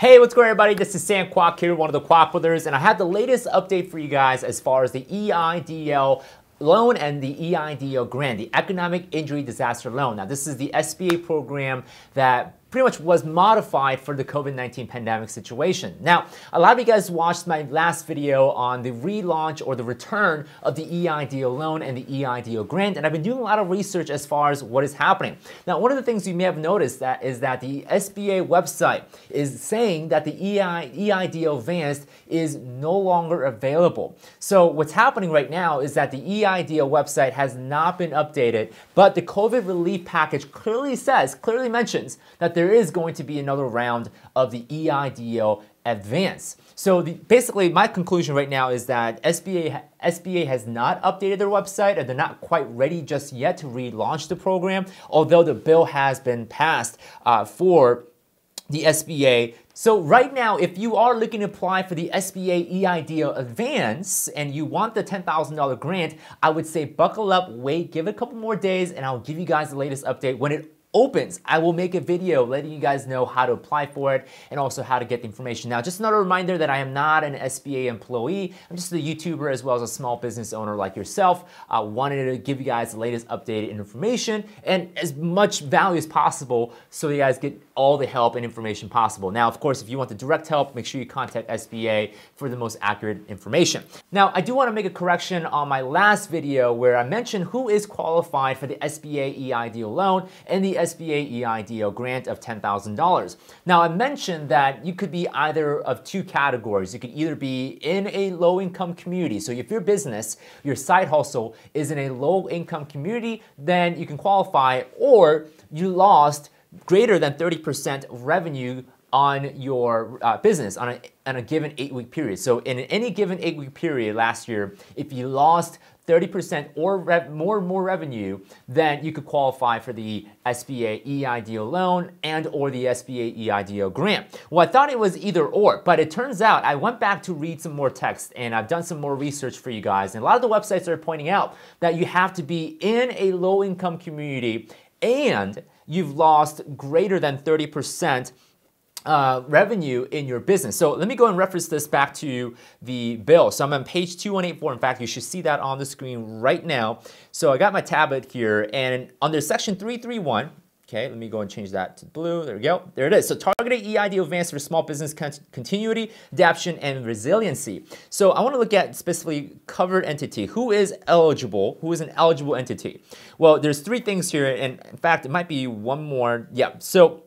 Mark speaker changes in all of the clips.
Speaker 1: Hey, what's going on, everybody? This is Sam Kwok here, one of the Kwok Brothers, and I have the latest update for you guys as far as the EIDL Loan and the EIDL Grant, the Economic Injury Disaster Loan. Now, this is the SBA program that pretty much was modified for the COVID-19 pandemic situation. Now, a lot of you guys watched my last video on the relaunch or the return of the EIDL Loan and the EIDL Grant, and I've been doing a lot of research as far as what is happening. Now, one of the things you may have noticed is that the SBA website is saying that the EIDL Advanced is no longer available. So what's happening right now is that the EIDL website has not been updated, but the COVID relief package clearly mentions that there is going to be another round of the EIDL Advance. So basically, my conclusion right now is that SBA has not updated their website, and they're not quite ready just yet to relaunch the program, although the bill has been passed for the SBA. So right now, if you are looking to apply for the SBA EIDL Advance and you want the $10,000 grant, I would say buckle up, wait, give it a couple more days, and I'll give you guys the latest update when it opens. I will make a video letting you guys know how to apply for it and also how to get the information. Now, just another reminder that I am not an SBA employee. I'm just a YouTuber as well as a small business owner like yourself. I wanted to give you guys the latest updated information and as much value as possible so you guys get all the help and information possible. Now, of course, if you want the direct help, make sure you contact SBA for the most accurate information. Now, I do want to make a correction on my last video where I mentioned who is qualified for the SBA EIDL Loan and the SBA EIDL Grant of $10,000. Now, I mentioned that you could be either of two categories. You could either be in a low-income community. So if your business, your side hustle is in a low-income community, then you can qualify, or you lost greater than 30% revenue on your business on a given 8-week period. So in any given 8-week period last year, if you lost 30% or more revenue, then you could qualify for the SBA EIDL Loan and or the SBA EIDL Grant. Well, I thought it was either or, but it turns out I went back to read some more text and I've done some more research for you guys. And a lot of the websites are pointing out that you have to be in a low-income community and you've lost greater than 30% revenue in your business. So let me go and reference this back to the bill. So I'm on page 2184. In fact, you should see that on the screen right now. So I got my tablet here, and under section 331, okay, let me go and change that to blue. There we go. There it is. So targeted EIDL Advanced for small business continuity, adaptation, and resiliency. So I want to look at specifically covered entity. Who is eligible? Who is an eligible entity? Well, there's three things here, and in fact, it might be one more. Yeah. So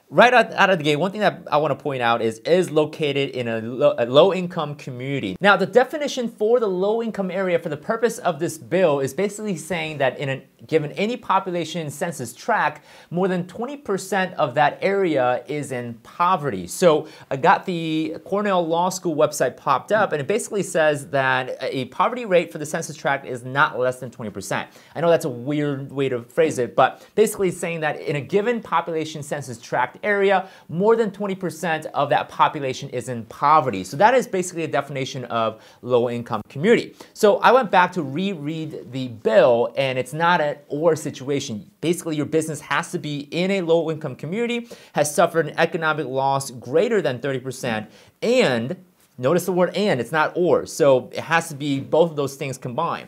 Speaker 1: right out of the gate, one thing that I want to point out is located in a low-income community. Now, the definition for the low-income area for the purpose of this bill is basically saying that given any population census tract, more than 20% of that area is in poverty. So I got the Cornell Law School website popped up, and it basically says that a poverty rate for the census tract is not less than 20%. I know that's a weird way to phrase it, but basically saying that in a given population census tract area, more than 20% of that population is in poverty. So that is basically a definition of low-income community. So I went back to reread the bill, and it's not an or situation. Basically, your business has to be in a low-income community, has suffered an economic loss greater than 30%, and notice the word and, it's not or. So it has to be both of those things combined.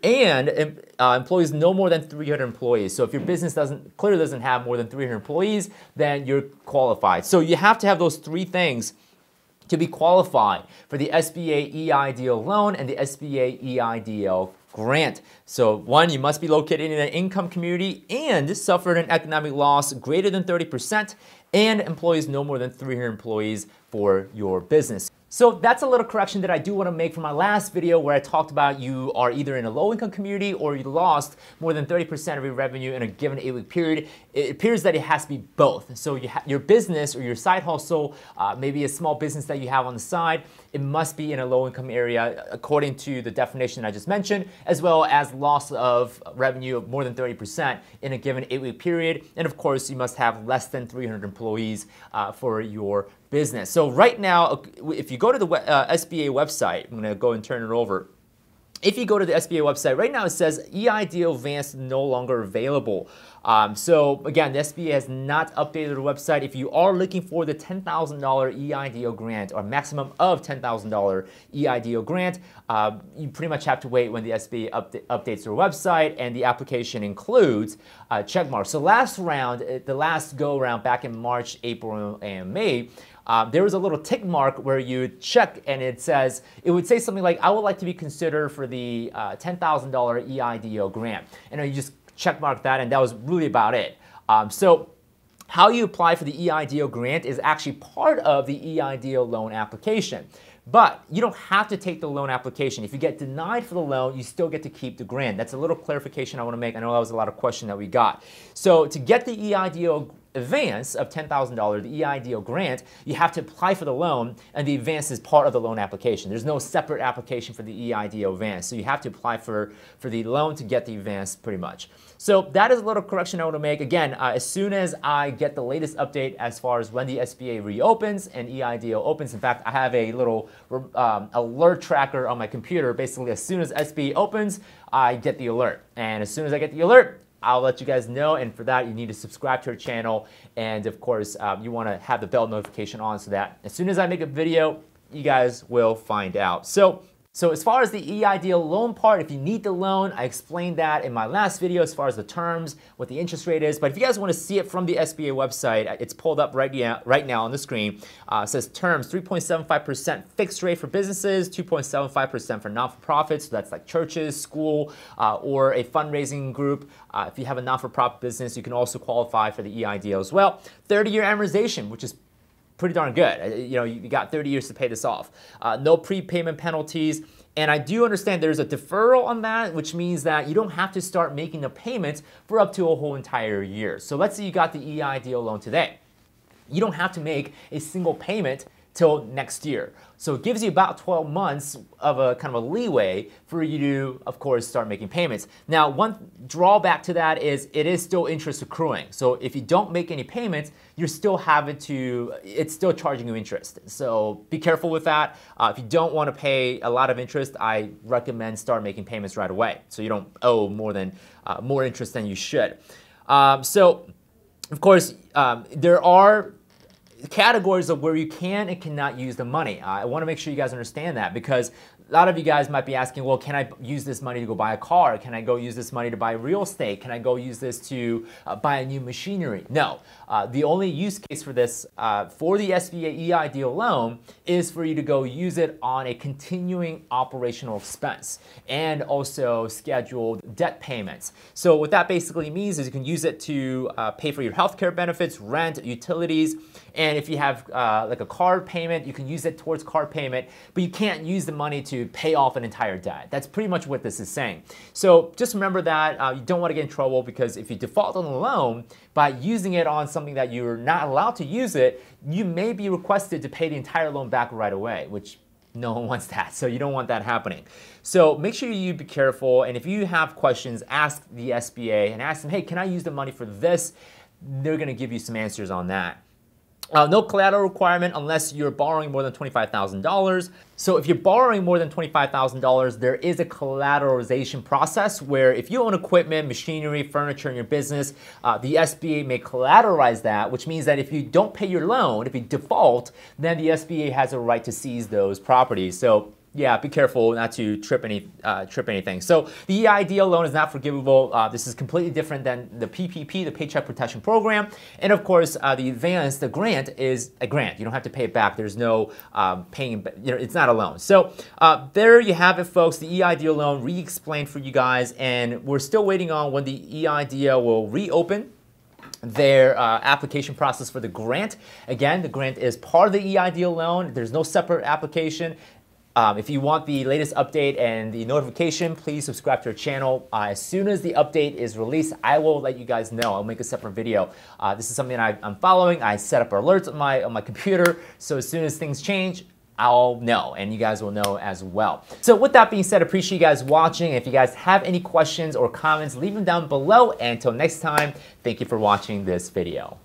Speaker 1: And employees no more than 300 employees. So if your business clearly doesn't have more than 300 employees, then you're qualified. So you have to have those three things to be qualified for the SBA EIDL Loan and the SBA EIDL Grant. So one, you must be located in an income community and suffered an economic loss greater than 30%, and employees no more than 300 employees for your business. So that's a little correction that I do want to make from my last video where I talked about you are either in a low-income community or you lost more than 30% of your revenue in a given 8-week period. It appears that it has to be both. So your business or your side hustle, maybe a small business that you have on the side, it must be in a low-income area according to the definition I just mentioned, as well as loss of revenue of more than 30% in a given 8-week period. And of course, you must have less than 300 employees for your business. So right now, if you go to the SBA website, I'm going to go and turn it over. If you go to the SBA website, right now it says EIDL Advanced no longer available. So again, the SBA has not updated their website. If you are looking for the $10,000 EIDL grant or maximum of $10,000 EIDL grant, you pretty much have to wait when the SBA updates their website, and the application includes check marks. So last round, the last go around back in March, April, and May, there was a little tick mark where you check and it would say something like, I would like to be considered for the $10,000 EIDL grant. And you just check mark that, and that was really about it. So how you apply for the EIDL grant is actually part of the EIDL loan application. But you don't have to take the loan application. If you get denied for the loan, you still get to keep the grant. That's a little clarification I want to make. I know that was a lot of question that we got. So to get the EIDL advance of $10,000, the EIDL grant, you have to apply for the loan, and the advance is part of the loan application. There's no separate application for the EIDL advance. So you have to apply for the loan to get the advance pretty much. So that is a little correction I want to make. Again, as soon as I get the latest update as far as when the SBA reopens and EIDL opens, in fact, I have a little alert tracker on my computer. Basically, as soon as SBA opens, I get the alert. And as soon as I get the alert, I'll let you guys know, and for that you need to subscribe to our channel, and of course you want to have the bell notification on so that as soon as I make a video, you guys will find out. So as far as the EIDL loan part, if you need the loan, I explained that in my last video as far as the terms, what the interest rate is. But if you guys want to see it from the SBA website, it's pulled up right now on the screen. It says terms, 3.75% fixed rate for businesses, 2.75% for non-for-profits. So that's like churches, school, or a fundraising group. If you have a non-for-profit business, you can also qualify for the EIDL as well. 30-year amortization, which is pretty darn good. You got 30 years to pay this off. No prepayment penalties. And I do understand there's a deferral on that, which means that you don't have to start making the payments for up to a whole entire year. So let's say you got the EIDL loan today. You don't have to make a single payment till next year. So it gives you about 12 months of a kind of a leeway for you to, of course, start making payments. Now, one drawback to that is it is still interest accruing. So if you don't make any payments, you're still it's still charging you interest. So be careful with that. If you don't want to pay a lot of interest, I recommend start making payments right away so you don't owe more interest than you should. So, of course, there are categories of where you can and cannot use the money. I want to make sure you guys understand that, because a lot of you guys might be asking, well, can I use this money to go buy a car? Can I go use this money to buy real estate? Can I go use this to buy a new machinery? No. The only use case for this, for the SBA EIDL loan, is for you to go use it on a continuing operational expense and also scheduled debt payments. So what that basically means is you can use it to pay for your healthcare benefits, rent, utilities, and if you have like a car payment, you can use it towards car payment, but you can't use the money to pay off an entire debt. That's pretty much what this is saying. So just remember that you don't want to get in trouble, because if you default on the loan by using it on something that you're not allowed to use it, you may be requested to pay the entire loan back right away, which no one wants that. So you don't want that happening. So make sure you be careful, and if you have questions, ask the SBA and ask them, hey, can I use the money for this? They're going to give you some answers on that. No collateral requirement unless you're borrowing more than $25,000. So if you're borrowing more than $25,000, there is a collateralization process where if you own equipment, machinery, furniture in your business, the SBA may collateralize that, which means that if you don't pay your loan, if you default, then the SBA has a right to seize those properties. So yeah, be careful not to trip anything. So the EIDL loan is not forgivable. This is completely different than the PPP, the Paycheck Protection Program. And of course, the advance, the grant, is a grant. You don't have to pay it back. There's no paying, it's not a loan. So there you have it, folks, the EIDL loan re-explained for you guys. And we're still waiting on when the EIDL will reopen their application process for the grant. Again, the grant is part of the EIDL loan. There's no separate application. If you want the latest update and the notification, please subscribe to our channel. As soon as the update is released, I will let you guys know. I'll make a separate video. This is something I'm following. I set up alerts on my computer, so as soon as things change, I'll know, and you guys will know as well. So with that being said, appreciate you guys watching. If you guys have any questions or comments, leave them down below. And until next time, thank you for watching this video.